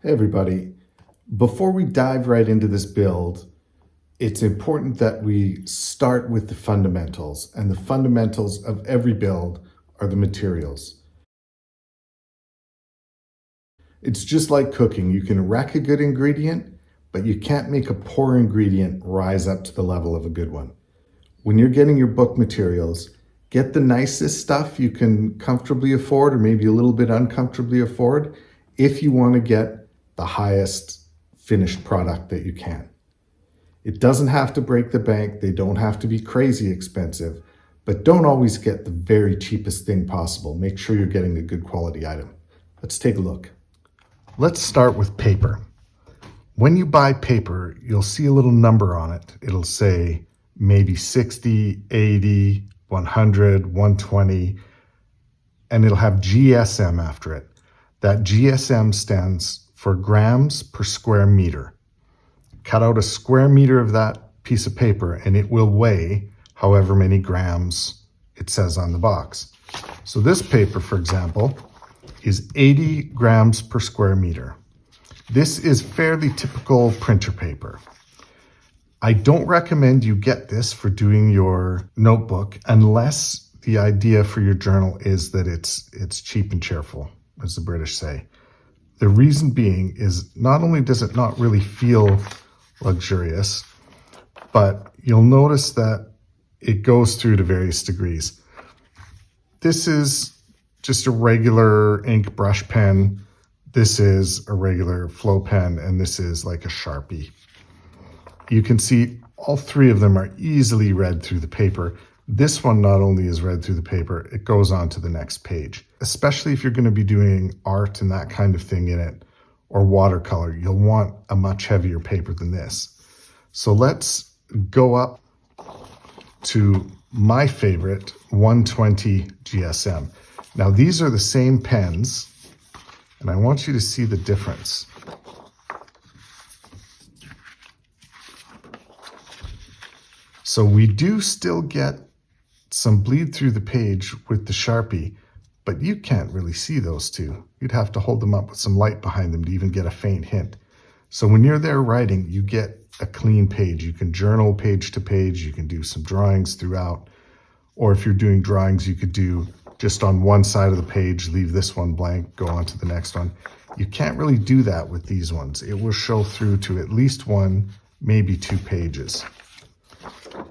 Hey everybody, before we dive right into this build, it's important that we start with the fundamentals, and the fundamentals of every build are the materials. It's just like cooking. You can wreck a good ingredient, but you can't make a poor ingredient rise up to the level of a good one. When you're getting your book materials, get the nicest stuff you can comfortably afford, or maybe a little bit uncomfortably afford, if you want to get the highest finished product that you can. It doesn't have to break the bank. They don't have to be crazy expensive, but don't always get the very cheapest thing possible. Make sure you're getting a good quality item. Let's take a look. Let's start with paper. When you buy paper, you'll see a little number on it. It'll say maybe 60, 80, 100, 120, and it'll have GSM after it. That GSM stands for grams per square meter. Cut out a square meter of that piece of paper and it will weigh however many grams it says on the box. So this paper, for example, is 80 grams per square meter. This is fairly typical printer paper. I don't recommend you get this for doing your notebook unless the idea for your journal is that it's cheap and cheerful, as the British say. The reason being is not only does it not really feel luxurious, but you'll notice that it goes through to various degrees. This is just a regular ink brush pen. This is a regular flow pen, and this is like a Sharpie. You can see all three of them are easily read through the paper. This one not only is read through the paper, it goes on to the next page. Especially if you're going to be doing art and that kind of thing in it, or watercolor, you'll want a much heavier paper than this. So let's go up to my favorite 120 GSM. Now these are the same pens, and I want you to see the difference. So we do still get some bleed through the page with the Sharpie, but you can't really see those two. You'd have to hold them up with some light behind them to even get a faint hint. So when you're there writing, you get a clean page. You can journal page to page. You can do some drawings throughout. Or if you're doing drawings, you could do just on one side of the page, leave this one blank, go on to the next one. You can't really do that with these ones. It will show through to at least one, maybe 2 pages.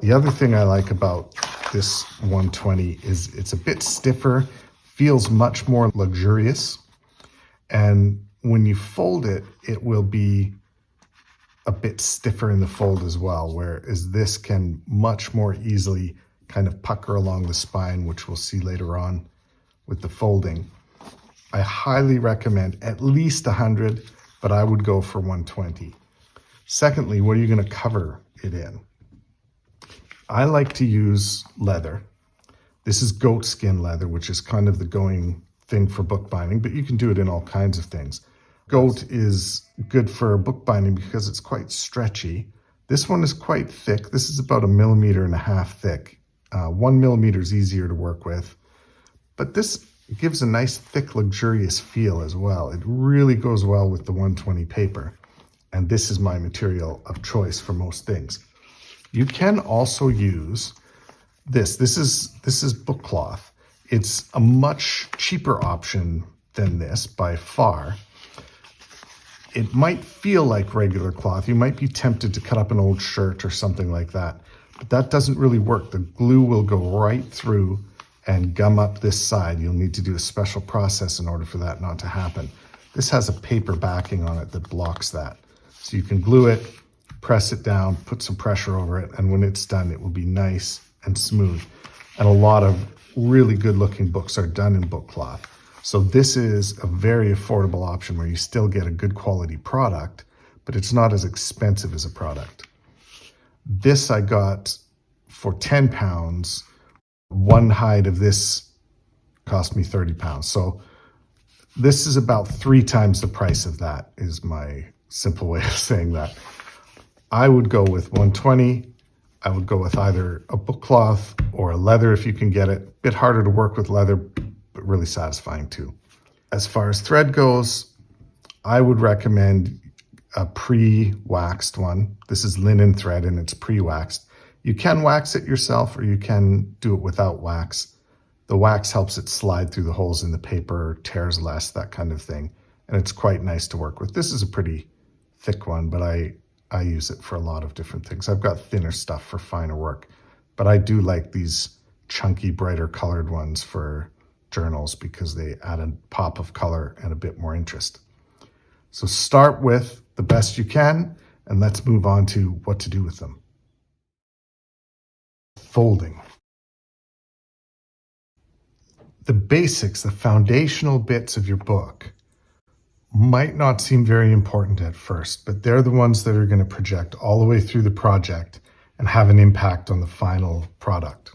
The other thing I like about this 120 is it's a bit stiffer, feels much more luxurious, and when you fold it, it will be a bit stiffer in the fold as well, whereas this can much more easily kind of pucker along the spine, which we'll see later on with the folding. I highly recommend at least 100, but I would go for 120. Secondly, what are you going to cover it in? I like to use leather. This is goat skin leather, which is kind of the going thing for bookbinding, but you can do it in all kinds of things. Goat is good for bookbinding because it's quite stretchy. This one is quite thick. This is about 1.5 millimeters thick. 1 millimeter is easier to work with, but this gives a nice, thick, luxurious feel as well. It really goes well with the 120 paper, and this is my material of choice for most things. You can also use this. This is bookcloth. It's a much cheaper option than this by far. It might feel like regular cloth. You might be tempted to cut up an old shirt or something like that, but that doesn't really work. The glue will go right through and gum up this side. You'll need to do a special process in order for that not to happen. This has a paper backing on it that blocks that. So you can glue it, press it down, put some pressure over it, and when it's done, it will be nice and smooth. And a lot of really good looking books are done in bookcloth. So this is a very affordable option where you still get a good quality product, but it's not as expensive as a product. This I got for £10. One hide of this cost me £30. So this is about 3 times the price of that, is my simple way of saying that. I would go with 120. I would go with either a bookcloth or a leather if you can get it. Bit harder to work with leather, but really satisfying too. As far as thread goes, I would recommend a pre-waxed one. This is linen thread and it's pre-waxed. You can wax it yourself or you can do it without wax. The wax helps it slide through the holes in the paper, tears less, that kind of thing. And it's quite nice to work with. This is a pretty thick one, but I use it for a lot of different things. I've got thinner stuff for finer work, but I do like these chunky, brighter colored ones for journals because they add a pop of color and a bit more interest. So start with the best you can, and let's move on to what to do with them. Folding. The basics, the foundational bits of your book might not seem very important at first, but they're the ones that are going to project all the way through the project and have an impact on the final product.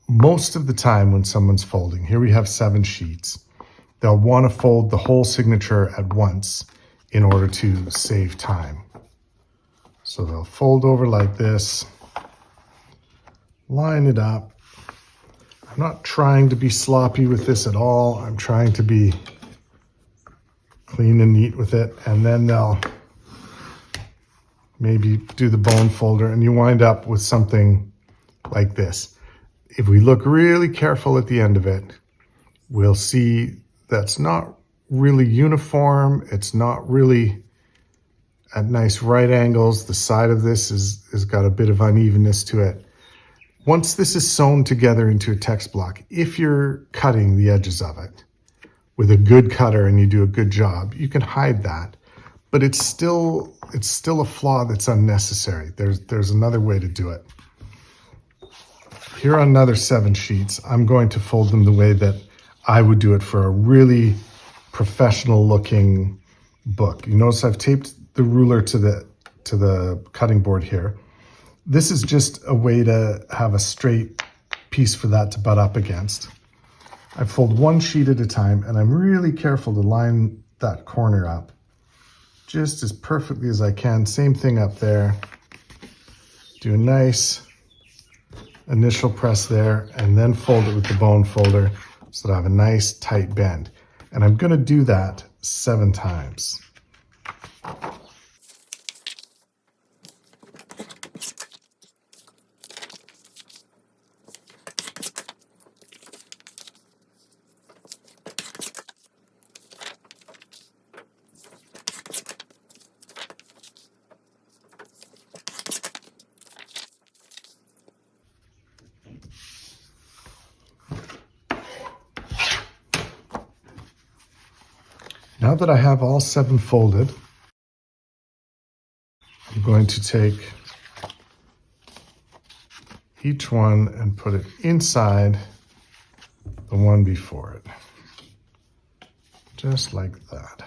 Most of the time when someone's folding, here we have 7 sheets, they'll want to fold the whole signature at once in order to save time. So they'll fold over like this, line it up. I'm not trying to be sloppy with this at all. I'm trying to be clean and neat with it. And then they'll maybe do the bone folder and you wind up with something like this. If we look really careful at the end of it, we'll see that's not really uniform. It's not really at nice right angles. The side of this is got a bit of unevenness to it. Once this is sewn together into a text block, if you're cutting the edges of it with a good cutter and you do a good job, you can hide that, but it's still a flaw that's unnecessary. There's another way to do it. Here on another 7 sheets, I'm going to fold them the way that I would do it for a really professional looking book. You notice I've taped the ruler to the cutting board here. This is just a way to have a straight piece for that to butt up against. I fold 1 sheet at a time and I'm really careful to line that corner up just as perfectly as I can. Same thing up there. Do a nice initial press there and then fold it with the bone folder so that I have a nice tight bend. And I'm going to do that 7 times. Now that I have all 7 folded, I'm going to take each one and put it inside the one before it, just like that.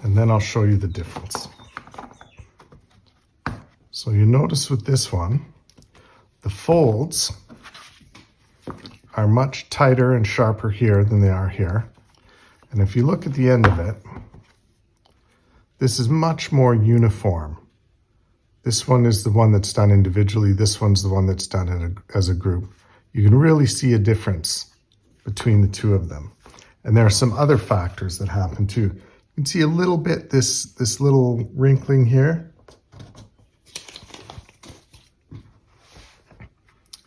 And then I'll show you the difference. So you notice with this one, the folds are much tighter and sharper here than they are here. And if you look at the end of it, this is much more uniform. This one is the one that's done individually. This one's the one that's done as a group. You can really see a difference between the two of them. And there are some other factors that happen too. You can see a little bit, this little wrinkling here.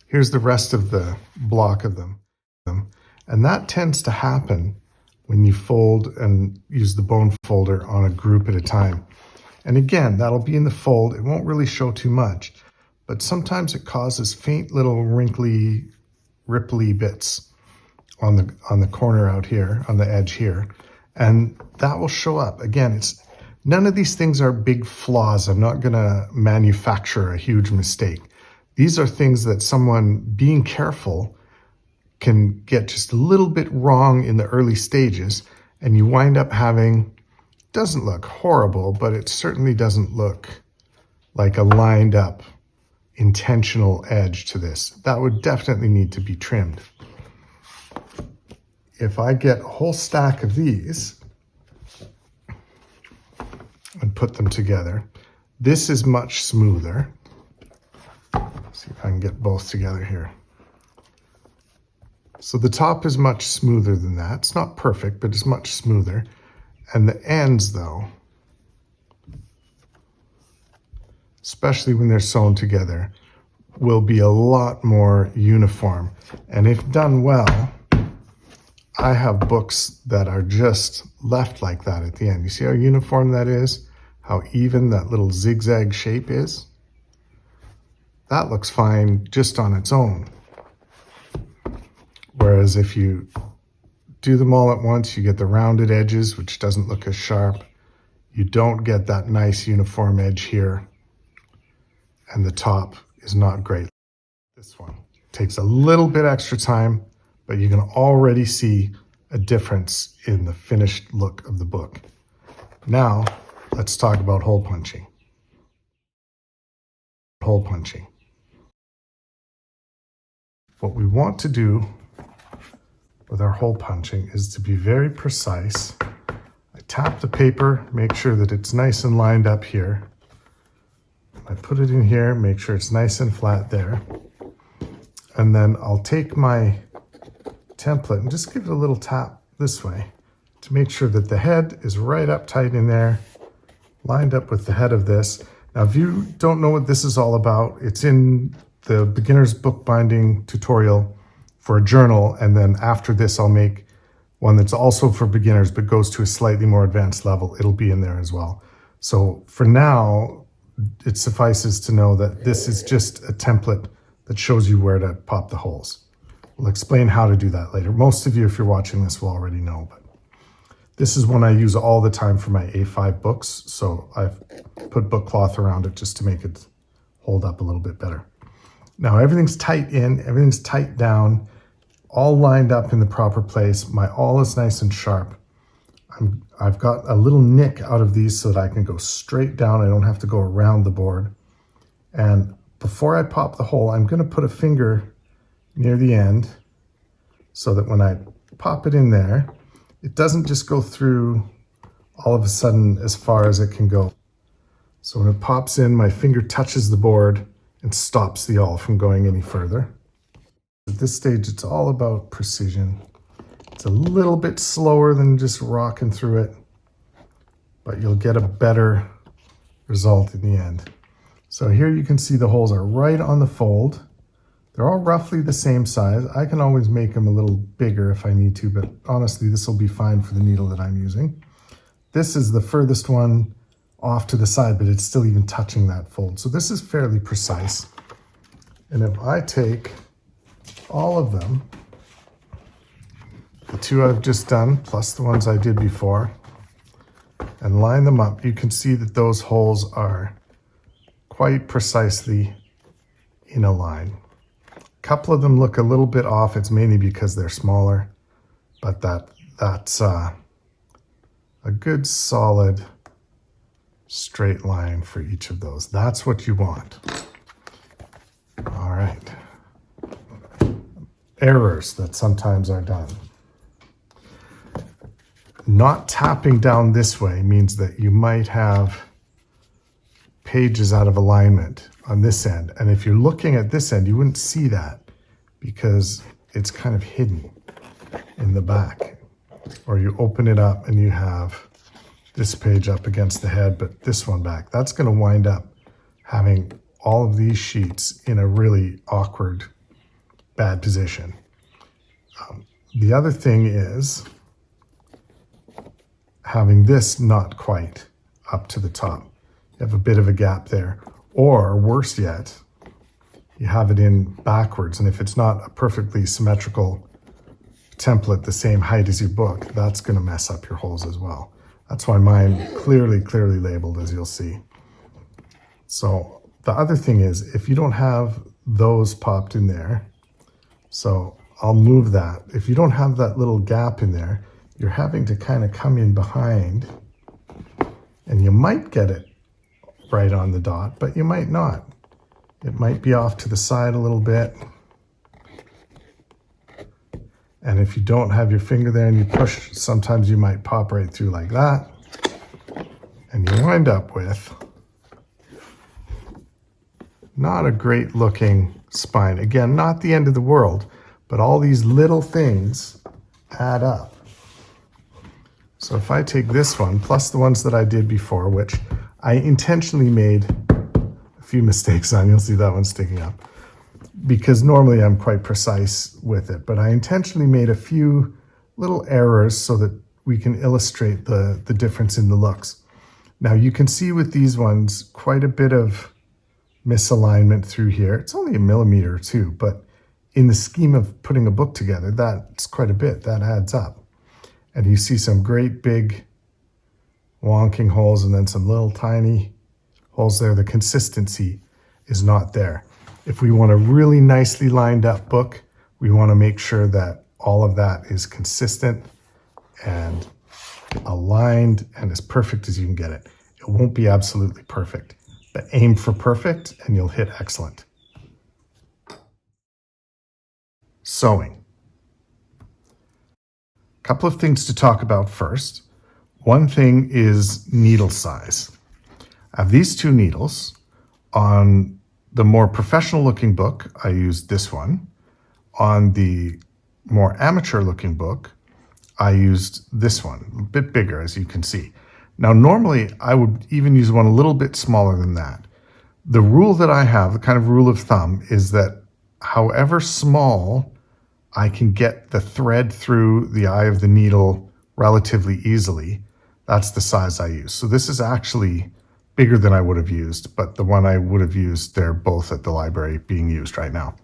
Here's the rest of the block of them. And that tends to happen when you fold and use the bone folder on a group at a time. And again, that'll be in the fold. It won't really show too much, but sometimes it causes faint little wrinkly, ripply bits on the corner out here, on the edge here. And that will show up. Again, none of these things are big flaws. I'm not gonna manufacture a huge mistake. These are things that someone being careful can get just a little bit wrong in the early stages, and you wind up having, doesn't look horrible, but it certainly doesn't look like a lined up intentional edge to this. That would definitely need to be trimmed. If I get a whole stack of these and put them together, this is much smoother. See if I can get both together here. So the top is much smoother than that. It's not perfect, but it's much smoother. And the ends, though, especially when they're sewn together, will be a lot more uniform. And if done well, I have books that are just left like that at the end. You see how uniform that is? How even that little zigzag shape is? That looks fine just on its own. Whereas if you do them all at once, you get the rounded edges, which doesn't look as sharp. You don't get that nice uniform edge here. And the top is not great. This one takes a little bit extra time, but you can already see a difference in the finished look of the book. Now, let's talk about hole punching. Hole punching. What we want to do with our hole punching is to be very precise. I tap the paper, make sure that it's nice and lined up here. I put it in here, make sure it's nice and flat there. And then I'll take my template and just give it a little tap this way to make sure that the head is right up tight in there, lined up with the head of this. Now, if you don't know what this is all about, it's in the beginner's bookbinding tutorial for a journal, and then after this I'll make one that's also for beginners but goes to a slightly more advanced level. It'll be in there as well. So for now, it suffices to know that this is just a template that shows you where to pop the holes. We'll explain how to do that later. Most of you, if you're watching this, will already know, but this is one I use all the time for my A5 books, so I've put book cloth around it just to make it hold up a little bit better. Now everything's tight in, everything's tight down, all lined up in the proper place. My awl is nice and sharp. I've got a little nick out of these so that I can go straight down. I don't have to go around the board. And before I pop the hole, I'm going to put a finger near the end so that when I pop it in there, it doesn't just go through all of a sudden as far as it can go. So when it pops in, my finger touches the board and stops the awl from going any further. At this stage, it's all about precision. It's a little bit slower than just rocking through it, but you'll get a better result in the end. So here you can see the holes are right on the fold. They're all roughly the same size. I can always make them a little bigger if I need to, but honestly, this will be fine for the needle that I'm using. This is the furthest one off to the side, but it's still even touching that fold. So this is fairly precise. And if I take all of them, the two I've just done, plus the ones I did before, and line them up, you can see that those holes are quite precisely in a line. A couple of them look a little bit off. It's mainly because they're smaller, but that's a good solid straight line for each of those. That's what you want. All right. Errors that sometimes are done. Not tapping down this way means that you might have pages out of alignment on this end. And if you're looking at this end, you wouldn't see that because it's kind of hidden in the back. Or you open it up and you have this page up against the head, but this one back. That's going to wind up having all of these sheets in a really awkward, bad position. The other thing is having this not quite up to the top. You have a bit of a gap there. Or worse yet, you have it in backwards. And if it's not a perfectly symmetrical template the same height as your book, that's going to mess up your holes as well. That's why mine clearly labeled, as you'll see. So the other thing is, if you don't have those popped in there, so I'll move that. If you don't have that little gap in there, you're having to kind of come in behind, and you might get it right on the dot, but you might not. It might be off to the side a little bit. And if you don't have your finger there and you push, sometimes you might pop right through like that. And you wind up with not a great looking spine. Again, not the end of the world, But all these little things add up. So if I take this one, plus the ones that I did before, which I intentionally made a few mistakes on, you'll see that one sticking up, because normally I'm quite precise with it, but I intentionally made a few little errors so that we can illustrate the difference in the looks. Now you can see with these ones quite a bit of misalignment through here. It's only 1 millimeter or 2, but in the scheme of putting a book together, that's quite a bit. That adds up. And you see some great big wonking holes and then some little tiny holes there. The consistency is not there. If we want a really nicely lined up book, we want to make sure that all of that is consistent and aligned and as perfect as you can get it. It won't be absolutely perfect, but aim for perfect and you'll hit excellent. Sewing. A couple of things to talk about first. One thing is needle size. I have these 2 needles. On the more professional looking book, I used this one. On the more amateur looking book, I used this one, a bit bigger as you can see. Now normally I would even use one a little bit smaller than that. The rule that I have, the kind of rule of thumb, is that however small I can get the thread through the eye of the needle relatively easily, that's the size I use. So this is actually bigger than I would have used, but the one I would have used, they're both at the library being used right now.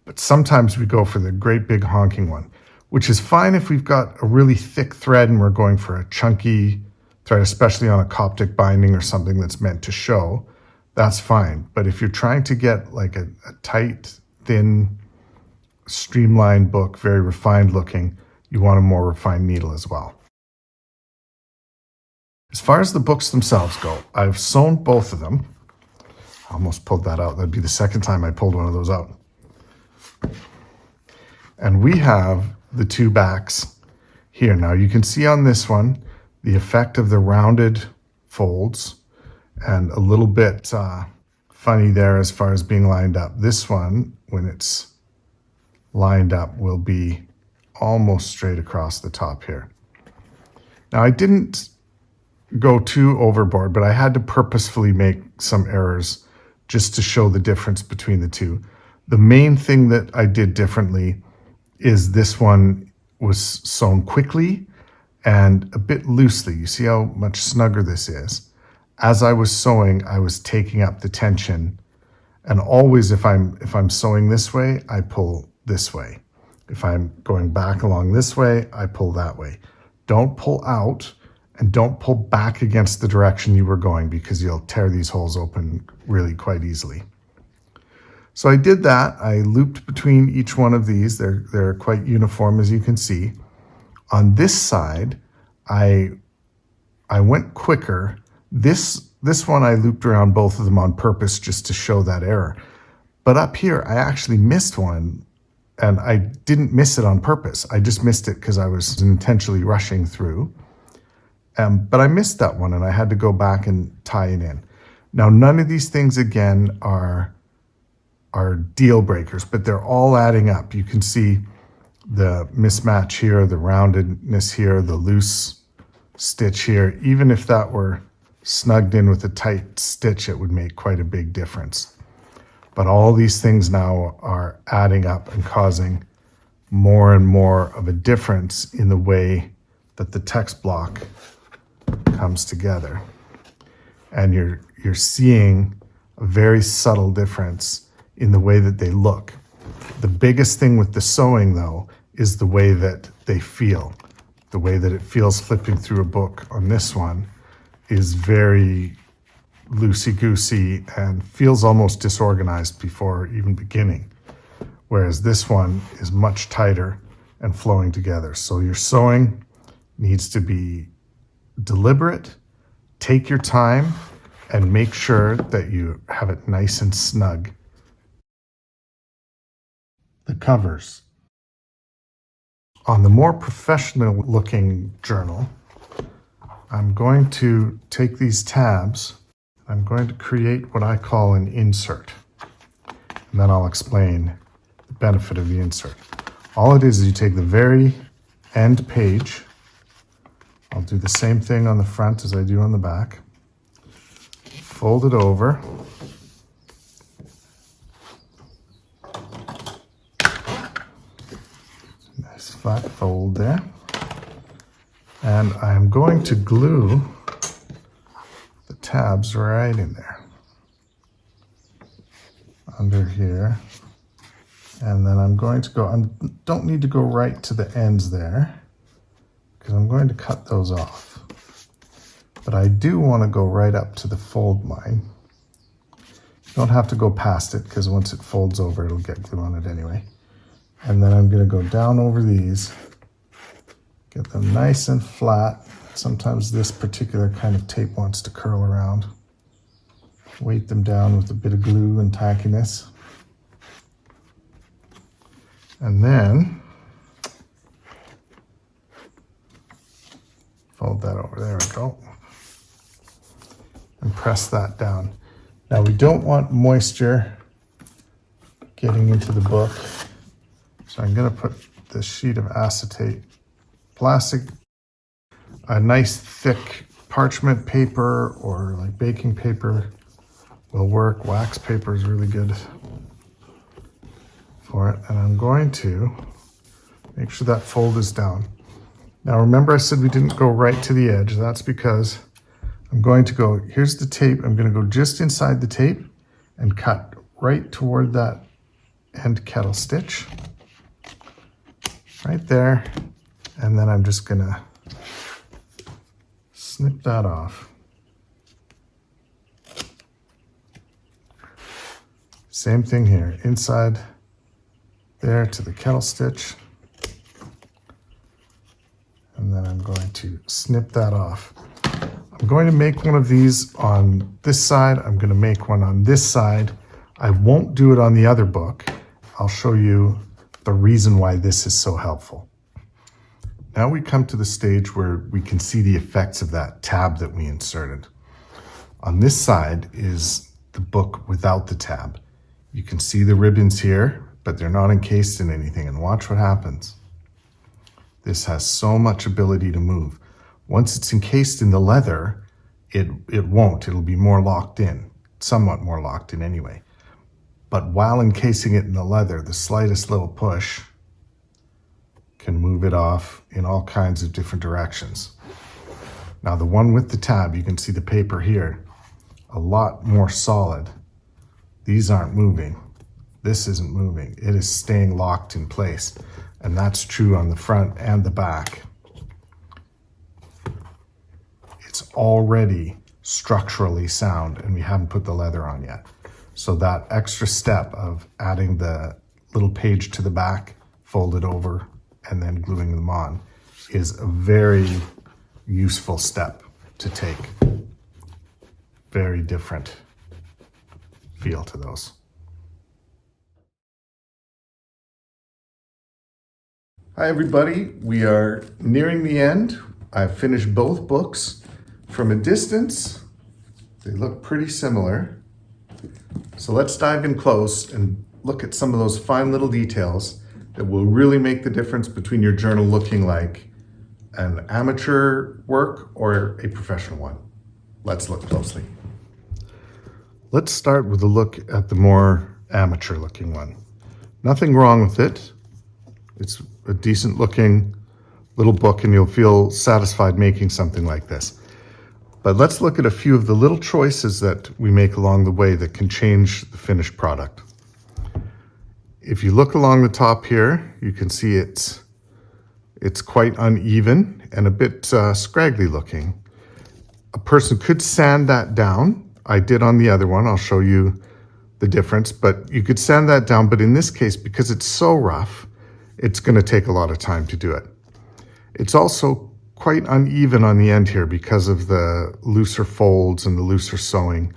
But sometimes we go for the great big honking one, which is fine if we've got a really thick thread and we're going for a chunky thread, especially on a Coptic binding or something that's meant to show, that's fine. But if you're trying to get like a tight, thin, streamlined book, very refined looking, you want a more refined needle as well. As far as the books themselves go, I've sewn both of them. I almost pulled that out. That'd be the second time I pulled one of those out. And we have the 2 backs here. Now you can see on this one the effect of the rounded folds and a little bit funny there as far as being lined up. This one, when it's lined up, will be almost straight across the top here. Now I didn't go too overboard, but I had to purposefully make some errors just to show the difference between the 2. The main thing that I did differently is this one was sewn quickly and a bit loosely. You see how much snugger this is? As I was sewing, I was taking up the tension, and always if I'm sewing this way, I pull this way. If I'm going back along this way, I pull that way. Don't pull out and don't pull back against the direction you were going, because you'll tear these holes open really quite easily. So I did that. I looped between each one of these. They're quite uniform, as you can see. On this side, I went quicker. This one I looped around both of them on purpose just to show that error. But up here, I actually missed one, and I didn't miss it on purpose. I just missed it because I was intentionally rushing through. But I missed that one, and I had to go back and tie it in. Now, none of these things, again, are deal breakers, but they're all adding up. You can see the mismatch here, the roundedness here, the loose stitch here. Even if that were snugged in with a tight stitch, it would make quite a big difference. But all these things now are adding up and causing more and more of a difference in the way that the text block comes together. And you're seeing a very subtle difference in the way that they look. The biggest thing with the sewing, though, is the way that they feel. The way that it feels flipping through a book on this one is very loosey-goosey and feels almost disorganized before even beginning, whereas this one is much tighter and flowing together. So your sewing needs to be deliberate, take your time, and make sure that you have it nice and snug. The covers. On the more professional looking journal, I'm going to take these tabs. I'm going to create what I call an insert. And then I'll explain the benefit of the insert. All it is you take the very end page. I'll do the same thing on the front as I do on the back. Fold it over. Nice flat fold there. And I'm going to glue the tabs right in there. Under here. And then I'm going to go, I don't need to go right to the ends there because I'm going to cut those off. But I do want to go right up to the fold line. You don't have to go past it because once it folds over, it'll get glue on it anyway. And then I'm going to go down over these, get them nice and flat. Sometimes this particular kind of tape wants to curl around. Weight them down with a bit of glue and tackiness. And then fold that over. There we go. And press that down. Now we don't want moisture getting into the book. So I'm going to put this sheet of acetate plastic, a nice thick parchment paper or like baking paper will work. Wax paper is really good for it. And I'm going to make sure that fold is down. Now remember I said we didn't go right to the edge. That's because I'm going to go, here's the tape. I'm going to go just inside the tape and cut right toward that end kettle stitch. Right there. And then I'm just going to snip that off. Same thing here, inside there to the kettle stitch. And then I'm going to snip that off. I'm going to make one of these on this side. I'm going to make one on this side. I won't do it on the other book. I'll show you the reason why this is so helpful. Now we come to the stage where we can see the effects of that tab that we inserted. On this side is the book without the tab. You can see the ribbons here, but they're not encased in anything, and watch what happens. This has so much ability to move. Once it's encased in the leather, it won't. It'll be more locked in, somewhat more locked in anyway. But while encasing it in the leather, the slightest little push can move it off in all kinds of different directions. Now the one with the tab, you can see the paper here, a lot more solid. These aren't moving. This isn't moving. It is staying locked in place. And that's true on the front and the back. It's already structurally sound and we haven't put the leather on yet. So that extra step of adding the little page to the back, fold it over, and then gluing them on is a very useful step to take. Very different feel to those. Hi everybody, we are nearing the end. I've finished both books. From a distance, they look pretty similar. So let's dive in close and look at some of those fine little details that will really make the difference between your journal looking like an amateur work or a professional one. Let's look closely. Let's start with a look at the more amateur looking one. Nothing wrong with it. It's a decent looking little book and you'll feel satisfied making something like this. But let's look at a few of the little choices that we make along the way that can change the finished product. If you look along the top here, you can see it's quite uneven and a bit scraggly looking. A person could sand that down. I did on the other one. I'll show you the difference, but you could sand that down. But in this case, because it's so rough, it's going to take a lot of time to do it. It's also quite uneven on the end here because of the looser folds and the looser sewing.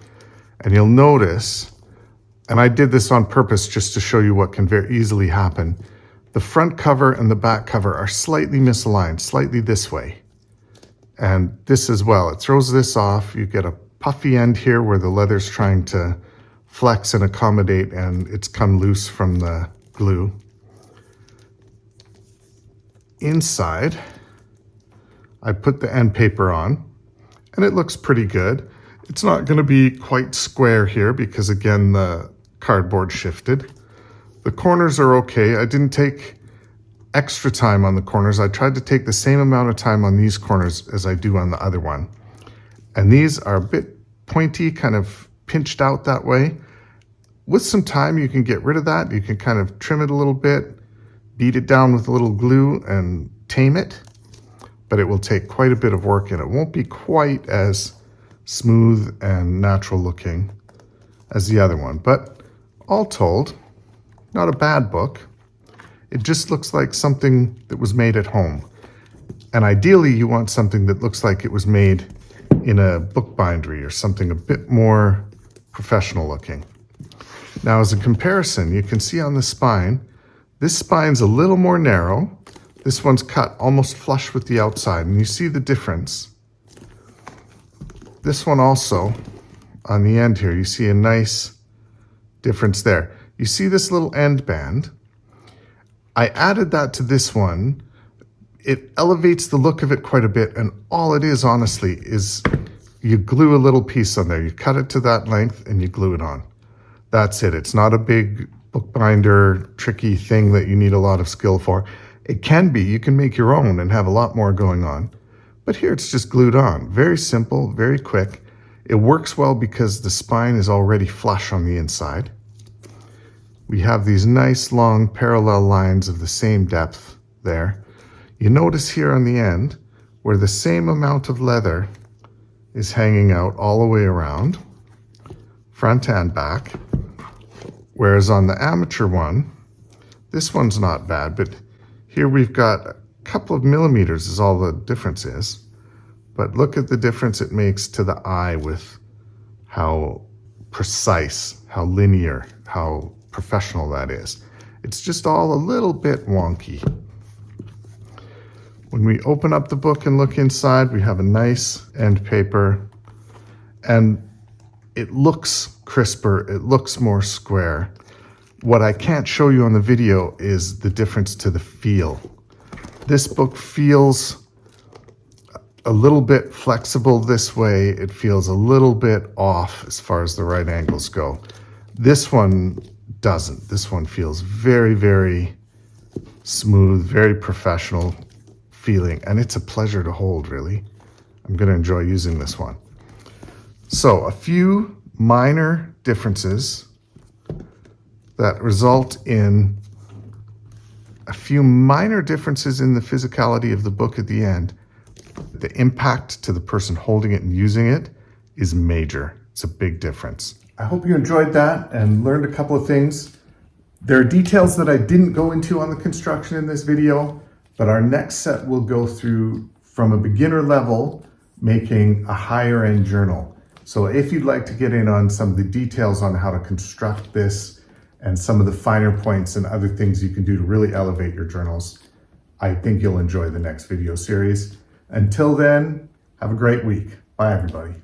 And you'll notice, and I did this on purpose just to show you what can very easily happen, the front cover and the back cover are slightly misaligned, slightly this way. And this as well, it throws this off. You get a puffy end here where the leather's trying to flex and accommodate and it's come loose from the glue. Inside, I put the end paper on, and it looks pretty good. It's not going to be quite square here because, again, the cardboard shifted. The corners are okay. I didn't take extra time on the corners. I tried to take the same amount of time on these corners as I do on the other one. And these are a bit pointy, kind of pinched out that way. With some time, you can get rid of that. You can kind of trim it a little bit, beat it down with a little glue and tame it. But it will take quite a bit of work and it won't be quite as smooth and natural looking as the other one. But all told, not a bad book. It just looks like something that was made at home. And ideally, you want something that looks like it was made in a bookbindery or something a bit more professional looking. Now, as a comparison, you can see on the spine, this spine's a little more narrow. This one's cut almost flush with the outside, and you see the difference. This one also, on the end here, you see a nice difference there. You see this little end band? I added that to this one. It elevates the look of it quite a bit, and all it is, honestly, is you glue a little piece on there. You cut it to that length, and you glue it on. That's it. It's not a big bookbinder, tricky thing that you need a lot of skill for. It can be. You can make your own and have a lot more going on. But here it's just glued on. Very simple, very quick. It works well because the spine is already flush on the inside. We have these nice long parallel lines of the same depth there. You notice here on the end where the same amount of leather is hanging out all the way around, front and back. Whereas on the amateur one, this one's not bad, but here we've got a couple of millimeters is all the difference is. But look at the difference it makes to the eye with how precise, how linear, how professional that is. It's just all a little bit wonky. When we open up the book and look inside, we have a nice end paper, and it looks crisper, it looks more square. What I can't show you on the video is the difference to the feel. This book feels a little bit flexible this way. It feels a little bit off as far as the right angles go. This one doesn't. This one feels very, very smooth, very professional feeling, and it's a pleasure to hold, really. I'm going to enjoy using this one. So a few minor differences that result in a few minor differences in the physicality of the book at the end. The impact to the person holding it and using it is major. It's a big difference. I hope you enjoyed that and learned a couple of things. There are details that I didn't go into on the construction in this video, but our next set will go through from a beginner level, making a higher end journal. So if you'd like to get in on some of the details on how to construct this and some of the finer points and other things you can do to really elevate your journals, I think you'll enjoy the next video series. Until then, have a great week. Bye, everybody.